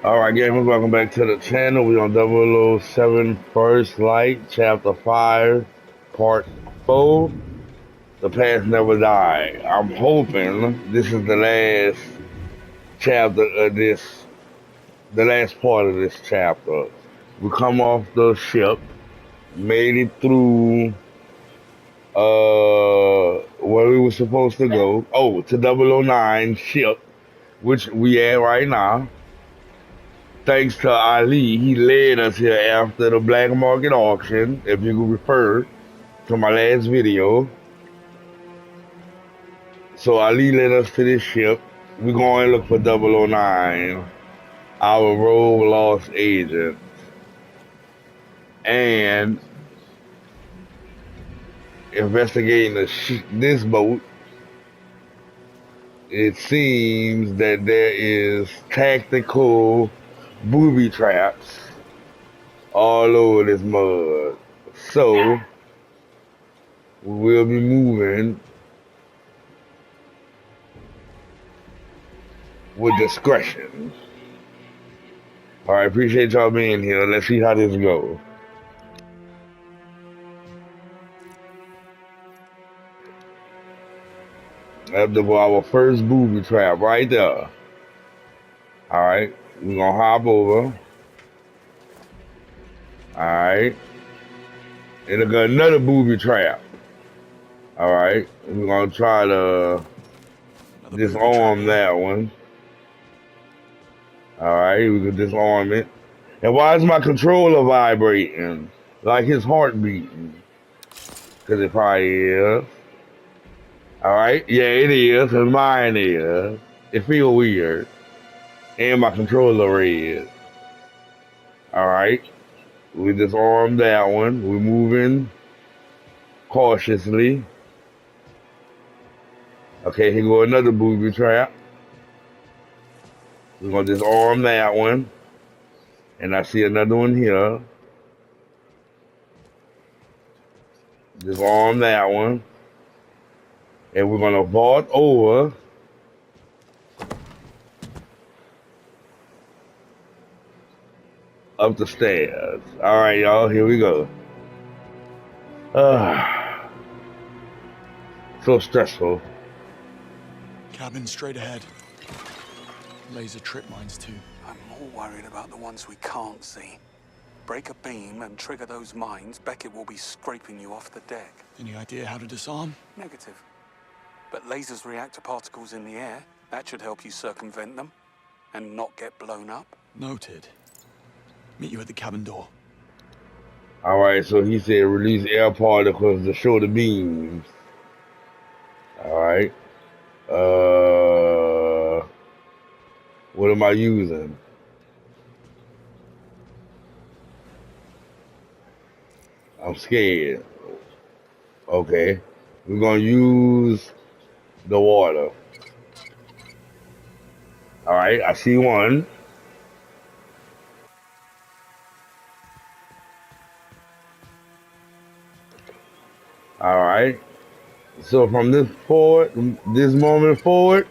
Alright gamers, welcome back to the channel. We on 007 First Light, Chapter 5, Part 4. The past never die. I'm hoping this is the last chapter of this, the last part of this chapter. We come off the ship, made it through where we were supposed to go. Oh, to 009 ship, which we at right now. Thanks to Ali, he led us here after the black market auction, if you could refer to my last video. So Ali led us to this ship. We're going to look for 009, our rogue lost agent. And investigating this boat, it seems that there is tactical booby traps all over this mud. So we'll be moving with discretion. Alright, appreciate y'all being here. Let's see how this goes. That's our first booby trap right there. Alright, we're gonna hop over. Alright. And I got another booby trap. Alright, we're gonna try to disarm that one. Alright, we can disarm it. And why is my controller vibrating? Like his heart beating? Cause it probably is. Alright, yeah it is, and mine is. It feel weird. And my controller red. Alright. We disarmed that one. We're moving cautiously. Okay, here go another booby trap. We're gonna disarm that one. And I see another one here. Disarm that one. And we're gonna vault over. Up the stairs. Alright, y'all, here we go. So stressful. Cabin straight ahead. Laser trip mines too. I'm more worried about the ones we can't see. Break a beam and trigger those mines, Beckett will be scraping you off the deck. Any idea how to disarm? Negative. But lasers react to particles in the air. That should help you circumvent them and not get blown up. Noted. Meet you at the cabin door. Alright, so he said release air particles to show the beams. Alright. What am I using? I'm scared. Okay. We're gonna use the water. Alright, I see one. Alright. So from this moment forward,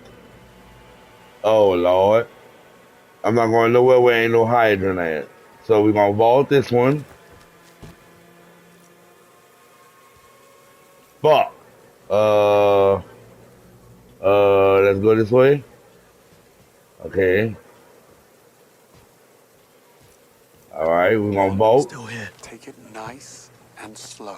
oh Lord. I'm not going nowhere where ain't no hydrant at. So we're gonna vault this one. Fuck. Let's go this way. Okay. Alright, we're gonna vault. Still here. Take it nice and slow.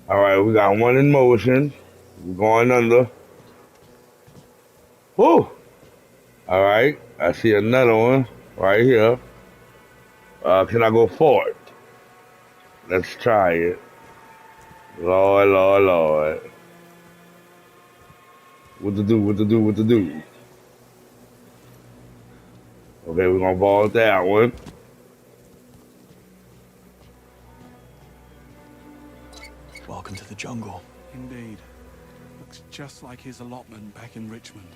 Alright, we got one in motion. We're going under. Whew! Alright, I see another one right here. Can I go forward? Let's try it. Lord, Lord, Lord. What to do, what to do, what to do? Okay, we're gonna vault that one. Welcome to the jungle. Indeed. Looks just like his allotment back in Richmond.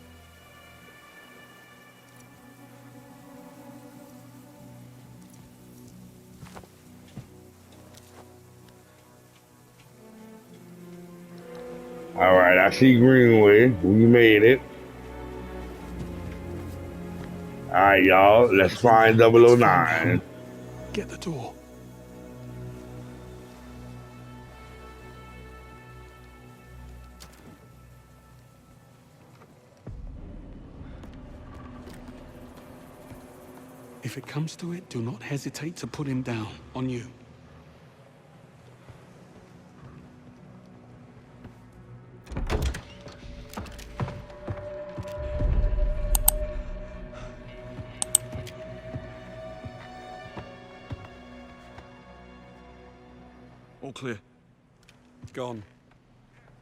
All right, I see Greenway. We made it. All right, y'all. Let's find Let's find 009. him. Get the door. If it comes to it, do not hesitate to put him down. On you. All clear. Gone.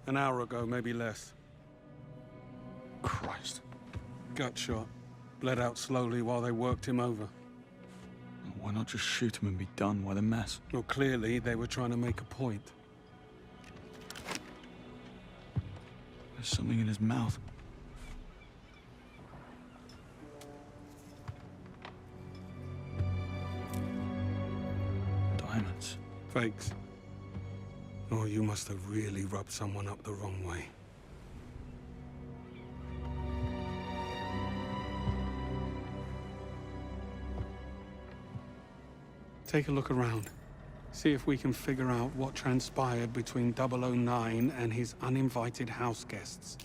An hour ago, maybe less. Christ. Gut shot. Bled out slowly while they worked him over. Why not just shoot him and be done with the mess? Well, clearly they were trying to make a point. There's something in his mouth. Diamonds. Fakes. Oh, you must have really rubbed someone up the wrong way. Take a look around. See if we can figure out what transpired between 009 and his uninvited house guests.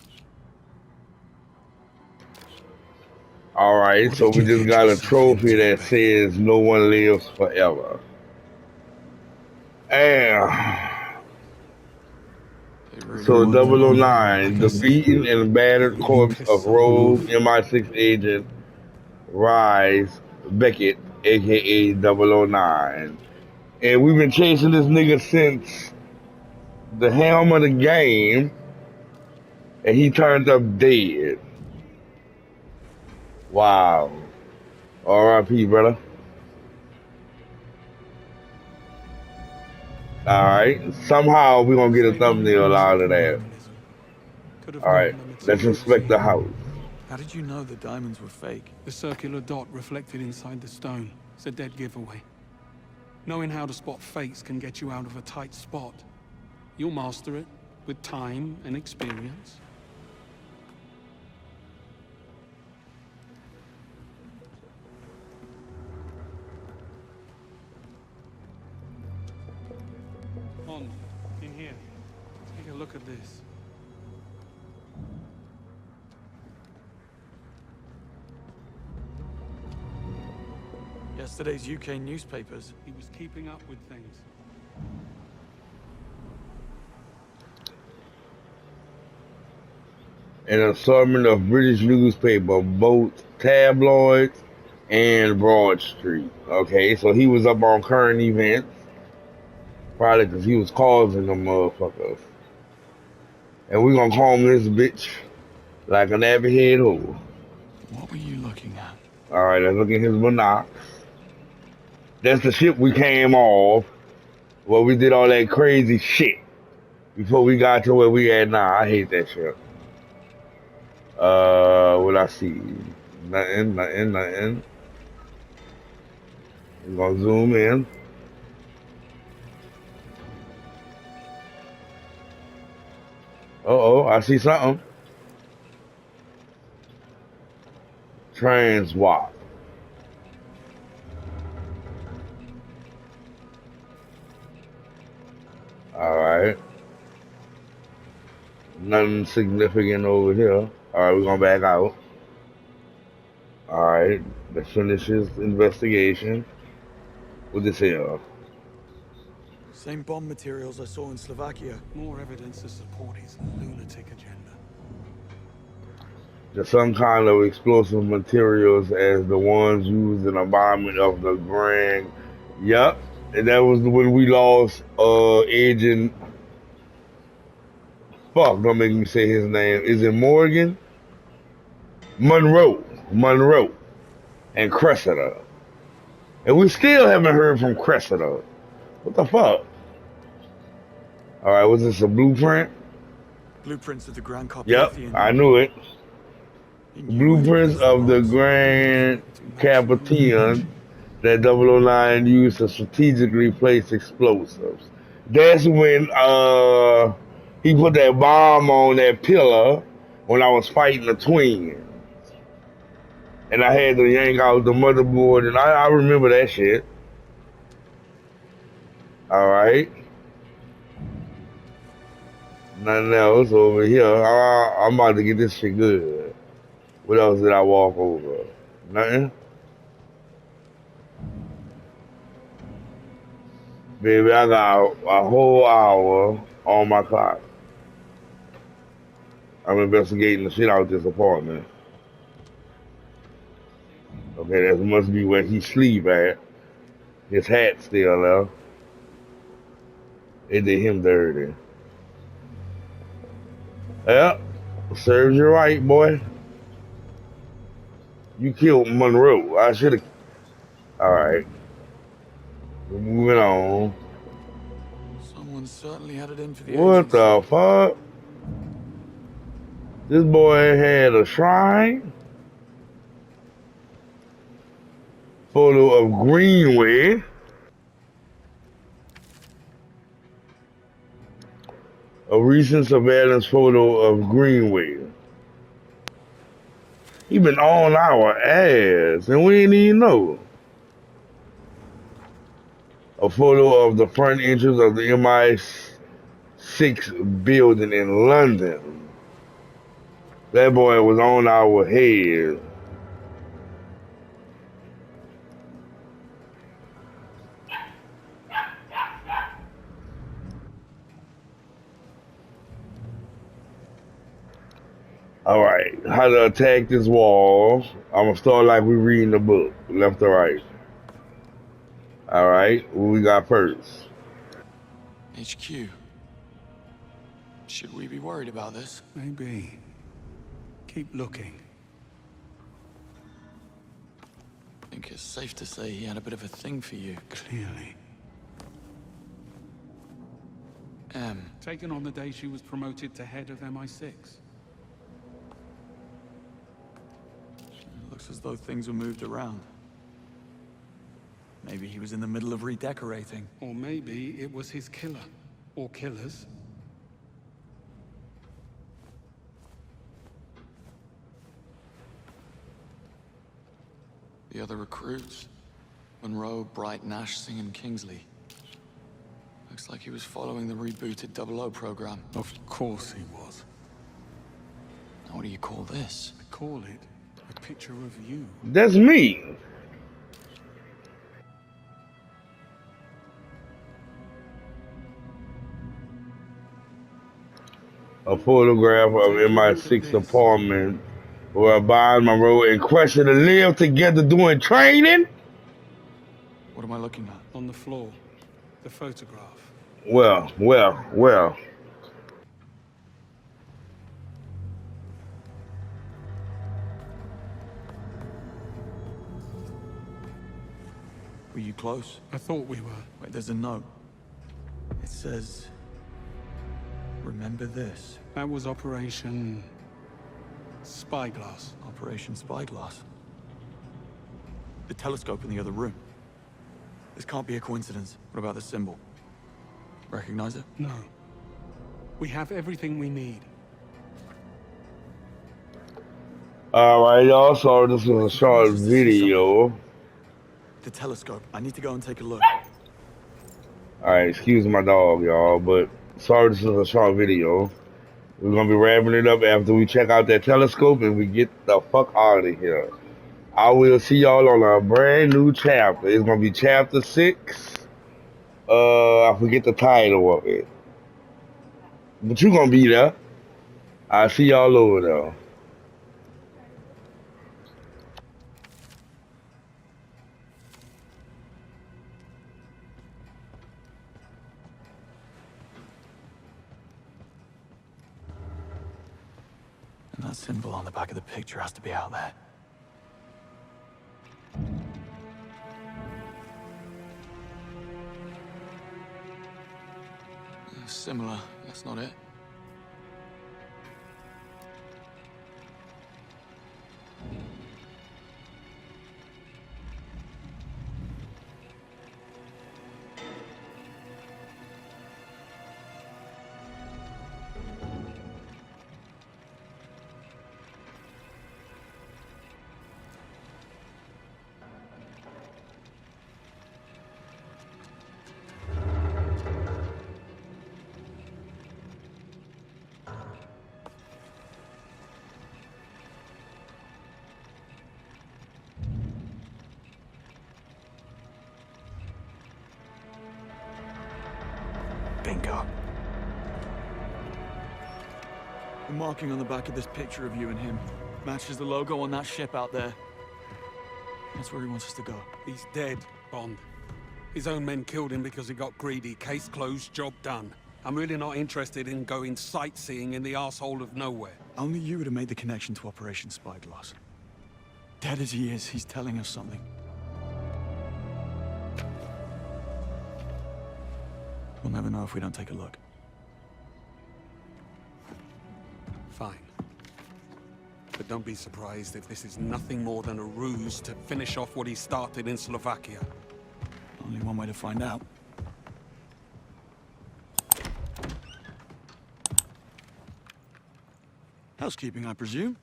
All right, What so did we you just get got a yourself trophy into, that baby? says no one lives forever. And They really so were doing 009, the beaten and battered You'll be corpse pissed of on the rogue move. MI6 agent Rise Beckett, aka 009. And we've been chasing this nigga since the helm of the game, and he turned up dead. Wow. R.I.P., brother. Alright, somehow we're gonna get a thumbnail out of that. Could have Alright, known the let's materials inspect the here. house. How did you know the diamonds were fake? The circular dot reflected inside the stone. It's a dead giveaway. Knowing how to spot fakes can get you out of a tight spot. You'll master it with time and experience. On, in here. Take a look at this. Yesterday's UK newspapers. He was keeping up with things. An assortment of British newspaper, both tabloids and Broad Street. Okay, so he was up on current events, probably because he was causing them motherfuckers. And we're gonna comb this bitch like an abbey head hole. What were you looking at? Alright, let's look at his monox. That's the ship we came off where we did all that crazy shit before we got to where we at now. I hate that shit. What I see? Nothing. We're gonna zoom in. Uh-oh, I see something. Transwap. Alright. Nothing significant over here. Alright, we're gonna back out. Alright, let's finish his investigation. What this here? Same bomb materials I saw in Slovakia. More evidence to support his lunatic agenda. There's some kind of explosive materials as the ones used in the bombing of the Grand. Yep, and that was when we lost Agent. Fuck, don't make me say his name. Is it Morgan? Monroe, and Cressida. And we still haven't heard from Cressida. What the fuck? Alright, was this a blueprint? Blueprints of the Grand Copy Yep, of the I knew it. He knew where to Blueprints place of the bombs. Grand Capitian that 009 used to strategically place explosives. That's when He put that bomb on that pillar when I was fighting the twin. And I had to yank out the motherboard, and I remember that shit. Alright. Nothing else over here. I'm about to get this shit good. What else did I walk over? Nothing? Baby, I got a whole hour on my clock. I'm investigating the shit out of this apartment. Okay, that must be where he sleep at. His hat still there. It did him dirty. Yep, serves you right, boy. You killed Monroe. I should have. Alright, we're moving on. Someone certainly had it in for the What agency. the fuck? This boy had a shrine. Photo of Greenway. A recent surveillance photo of Greenway. He been on our ass, and we didn't even know. A photo of the front entrance of the MI6 building in London. That boy was on our head. Alright, how to attack this wall. I'm gonna start like we reading the book, left to right. Alright, what we got first? HQ. Should we be worried about this? Maybe. Keep looking. I think it's safe to say he had a bit of a thing for you. Clearly. Taken on the day she was promoted to head of MI6. Looks as though things were moved around. Maybe he was in the middle of redecorating. Or maybe it was his killer. Or killers. The other recruits. Monroe, Bright, Nash, Singh, and Kingsley. Looks like he was following the rebooted 00 program. Of course he was. Now what do you call this? I call it a picture of you. That's me. A photograph of MI6 apartment where Bond, Monroe, and Crusher live together doing training? What am I looking at? On the floor. The photograph. Well. Were you close? I thought we were. Wait, there's a note. It says... Remember this. That was Operation... Spyglass. Operation Spyglass. The telescope in the other room. This can't be a coincidence. What about the symbol? Recognize it? No. We have everything we need. Alright, y'all, so this was a short video. The telescope. I need to go and take a look. Alright, excuse my dog, y'all, but sorry this is a short video. We're gonna be wrapping it up after we check out that telescope and we get the fuck out of here. I will see y'all on a brand new chapter. It's gonna be chapter 6. I forget the title of it. But you gonna be there. I'll see y'all over there. And that symbol on the back of the picture has to be out there. Similar, that's not it. Bingo. The marking on the back of this picture of you and him matches the logo on that ship out there. That's where he wants us to go. He's dead, Bond. His own men killed him because he got greedy. Case closed, job done. I'm really not interested in going sightseeing in the arsehole of nowhere. Only you would have made the connection to Operation Spyglass. Dead as he is, he's telling us something. We'll never know if we don't take a look. Fine. But don't be surprised if this is nothing more than a ruse to finish off what he started in Slovakia. Only one way to find out. Housekeeping, I presume?